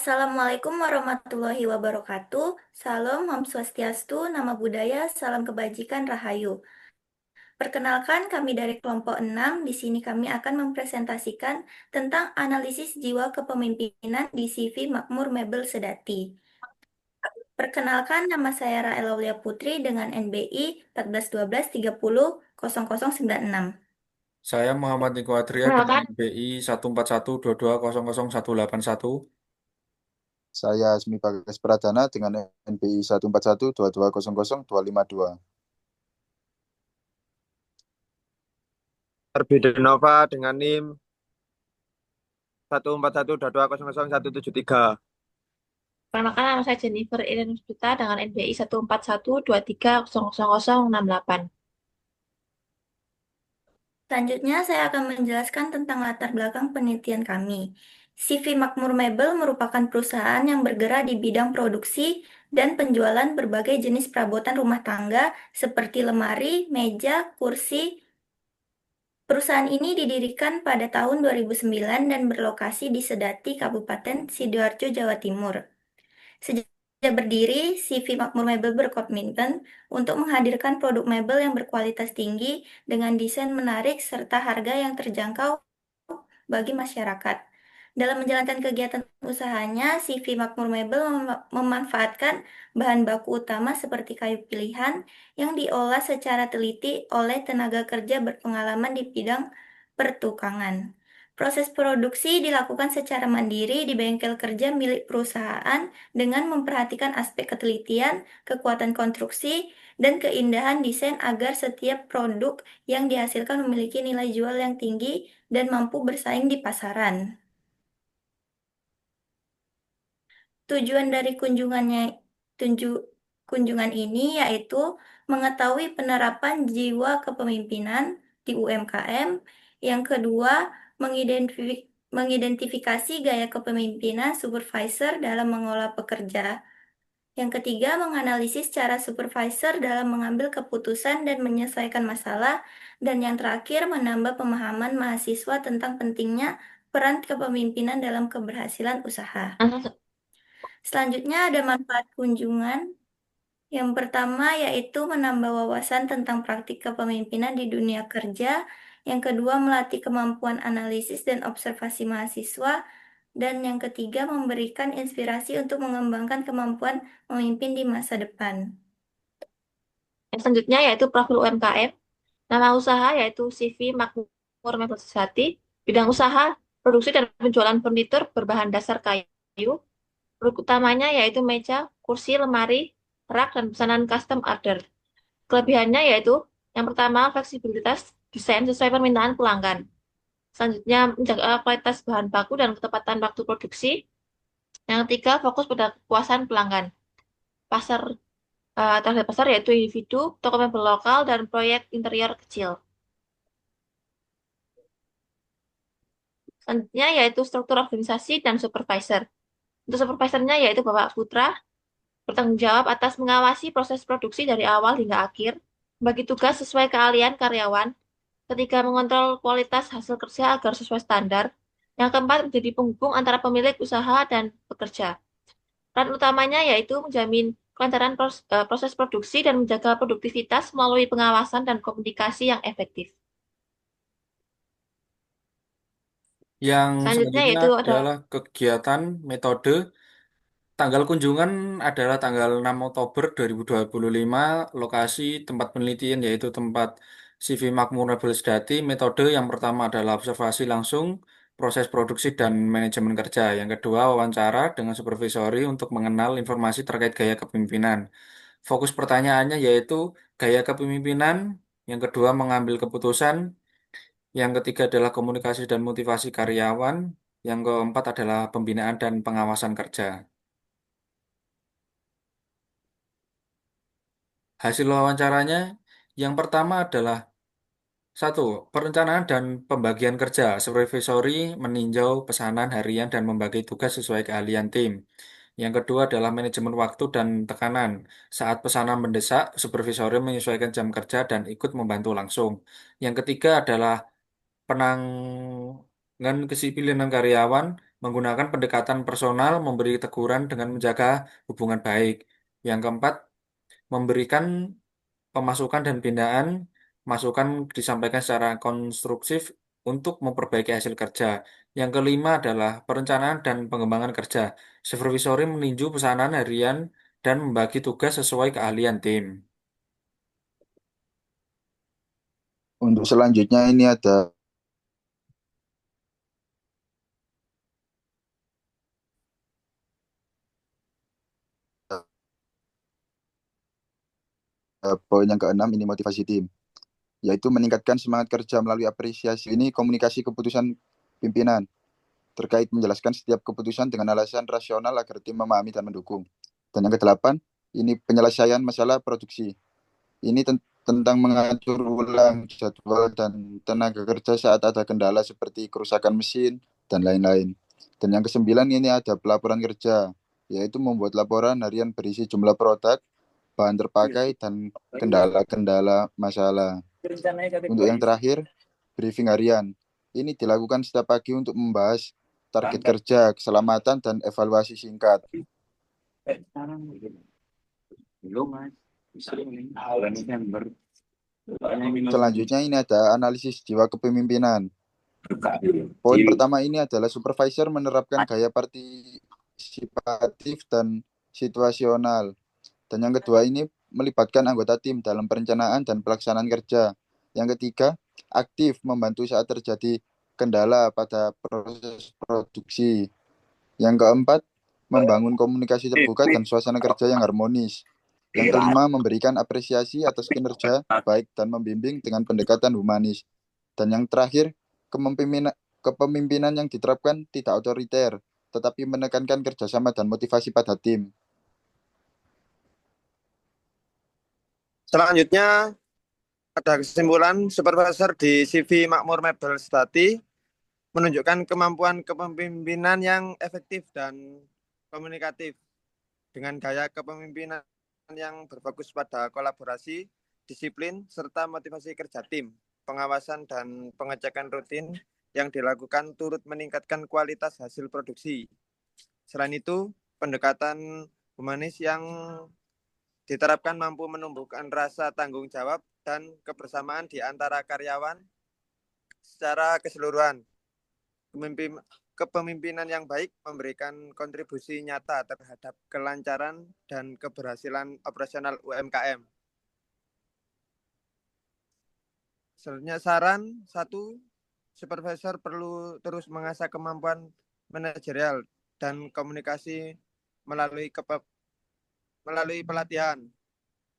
Assalamualaikum warahmatullahi wabarakatuh. Salam, Om Swastiastu, Nama Budaya, Salam Kebajikan, Rahayu. Perkenalkan, kami dari kelompok 6. Di sini kami akan mempresentasikan tentang analisis jiwa kepemimpinan di CV Makmur Mebel Sedati. Perkenalkan, nama saya Rael Aulia Putri dengan NBI 1412300096. Saya Muhammad Niko Adria dengan Perkenalkan, BI 14122000181. Saya Asmi Bagas Pradana dengan NBI 14122000252. Nova dengan NIM 14122000173. Perkenalkan nama saya Jennifer Ellen Puspita dengan NBI 14123000068. Selanjutnya, saya akan menjelaskan tentang latar belakang penelitian kami. CV Makmur Mebel merupakan perusahaan yang bergerak di bidang produksi dan penjualan berbagai jenis perabotan rumah tangga seperti lemari, meja, kursi. Perusahaan ini didirikan pada tahun 2009 dan berlokasi di Sedati, Kabupaten Sidoarjo, Jawa Timur. Sejak berdiri, CV Makmur Mebel berkomitmen untuk menghadirkan produk mebel yang berkualitas tinggi dengan desain menarik serta harga yang terjangkau bagi masyarakat. Dalam menjalankan kegiatan usahanya, CV Makmur Mebel memanfaatkan bahan baku utama seperti kayu pilihan yang diolah secara teliti oleh tenaga kerja berpengalaman di bidang pertukangan. Proses produksi dilakukan secara mandiri di bengkel kerja milik perusahaan dengan memperhatikan aspek ketelitian, kekuatan konstruksi, dan keindahan desain agar setiap produk yang dihasilkan memiliki nilai jual yang tinggi dan mampu bersaing di pasaran. Tujuan dari tunju- kunjungan ini yaitu mengetahui penerapan jiwa kepemimpinan di UMKM. Yang kedua, mengidentifikasi gaya kepemimpinan supervisor dalam mengolah pekerja. Yang ketiga, menganalisis cara supervisor dalam mengambil keputusan dan menyelesaikan masalah. Dan yang terakhir, menambah pemahaman mahasiswa tentang pentingnya peran kepemimpinan dalam keberhasilan usaha. Selanjutnya ada manfaat kunjungan. Yang pertama yaitu menambah wawasan tentang praktik kepemimpinan di dunia kerja. Yang kedua, melatih kemampuan analisis dan observasi mahasiswa. Dan yang ketiga, memberikan inspirasi untuk mengembangkan kemampuan memimpin di masa depan. Yang selanjutnya yaitu profil UMKM. Nama usaha yaitu CV Makmur Mebel Sedati. Bidang usaha, produksi dan penjualan furnitur berbahan dasar kayu. Produk utamanya yaitu meja, kursi, lemari, rak, dan pesanan custom order. Kelebihannya yaitu yang pertama fleksibilitas desain sesuai permintaan pelanggan. Selanjutnya menjaga kualitas bahan baku dan ketepatan waktu produksi. Yang ketiga fokus pada kepuasan pelanggan. Pasar target pasar yaitu individu, toko mebel lokal, dan proyek interior kecil. Selanjutnya yaitu struktur organisasi dan supervisor. Untuk supervisornya yaitu Bapak Putra, bertanggung jawab atas mengawasi proses produksi dari awal hingga akhir, bagi tugas sesuai keahlian karyawan, ketiga mengontrol kualitas hasil kerja agar sesuai standar, yang keempat menjadi penghubung antara pemilik usaha dan pekerja. Peran utamanya yaitu menjamin kelancaran proses produksi dan menjaga produktivitas melalui pengawasan dan komunikasi yang efektif. Yang Selanjutnya selanjutnya yaitu ada adalah kegiatan metode. Tanggal kunjungan adalah tanggal 6 Oktober 2025. Lokasi tempat penelitian yaitu tempat CV Makmur Mebel Sedati. Metode yang pertama adalah observasi langsung proses produksi dan manajemen kerja. Yang kedua, wawancara dengan supervisori untuk mengenal informasi terkait gaya kepemimpinan. Fokus pertanyaannya yaitu gaya kepemimpinan. Yang kedua, mengambil keputusan. Yang ketiga adalah komunikasi dan motivasi karyawan. Yang keempat adalah pembinaan dan pengawasan kerja. Hasil wawancaranya yang pertama adalah satu, perencanaan dan pembagian kerja. Supervisory meninjau pesanan harian dan membagi tugas sesuai keahlian tim. Yang kedua adalah manajemen waktu dan tekanan. Saat pesanan mendesak, supervisory menyesuaikan jam kerja dan ikut membantu langsung. Yang ketiga adalah penanganan kedisiplinan karyawan. menggunakan pendekatan personal, memberi teguran dengan menjaga hubungan baik. Yang keempat, memberikan pemasukan dan pindaan, masukan disampaikan secara konstruktif untuk memperbaiki hasil kerja. Yang kelima adalah perencanaan dan pengembangan kerja. Supervisori meninjau pesanan harian dan membagi tugas sesuai keahlian tim. Untuk selanjutnya ini ada poin yang keenam, ini motivasi tim, yaitu meningkatkan semangat kerja melalui apresiasi. Ini komunikasi keputusan pimpinan terkait menjelaskan setiap keputusan dengan alasan rasional agar tim memahami dan mendukung. Dan yang kedelapan, ini penyelesaian masalah produksi. Ini tentang mengatur ulang jadwal dan tenaga kerja saat ada kendala seperti kerusakan mesin dan lain-lain. Dan yang kesembilan, ini ada pelaporan kerja, yaitu membuat laporan harian berisi jumlah produk, bahan terpakai, dan kendala-kendala masalah. Untuk yang terakhir, briefing harian. Ini dilakukan setiap pagi untuk membahas target kerja, keselamatan, dan evaluasi singkat. Selanjutnya ini ada analisis jiwa kepemimpinan. Poin pertama ini adalah supervisor menerapkan gaya partisipatif dan situasional. Dan yang kedua ini melibatkan anggota tim dalam perencanaan dan pelaksanaan kerja. Yang ketiga, aktif membantu saat terjadi kendala pada proses produksi. Yang keempat, membangun komunikasi terbuka dan suasana kerja yang harmonis. Yang kelima, memberikan apresiasi atas kinerja baik dan membimbing dengan pendekatan humanis. Dan yang terakhir, kepemimpinan yang diterapkan tidak otoriter, tetapi menekankan kerjasama dan motivasi pada tim. Selanjutnya ada kesimpulan supervisor di CV Makmur Mebel Stati menunjukkan kemampuan kepemimpinan yang efektif dan komunikatif dengan gaya kepemimpinan yang berfokus pada kolaborasi, disiplin, serta motivasi kerja tim. Pengawasan dan pengecekan rutin yang dilakukan turut meningkatkan kualitas hasil produksi. Selain itu, pendekatan humanis yang diterapkan mampu menumbuhkan rasa tanggung jawab dan kebersamaan di antara karyawan secara keseluruhan. Kepemimpinan yang baik memberikan kontribusi nyata terhadap kelancaran dan keberhasilan operasional UMKM. Selanjutnya saran 1, supervisor perlu terus mengasah kemampuan manajerial dan komunikasi melalui pelatihan.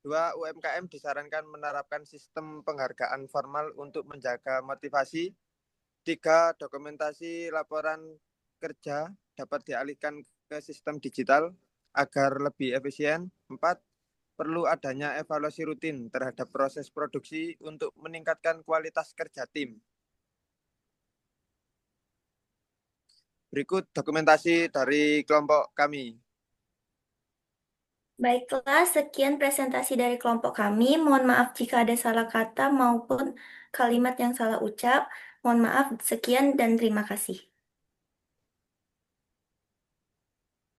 2, UMKM disarankan menerapkan sistem penghargaan formal untuk menjaga motivasi. 3, dokumentasi laporan kerja dapat dialihkan ke sistem digital agar lebih efisien. 4, perlu adanya evaluasi rutin terhadap proses produksi untuk meningkatkan kualitas kerja tim. Berikut dokumentasi dari kelompok kami. Baiklah, sekian presentasi dari kelompok kami. Mohon maaf jika ada salah kata maupun kalimat yang salah ucap. Mohon maaf, sekian dan terima kasih.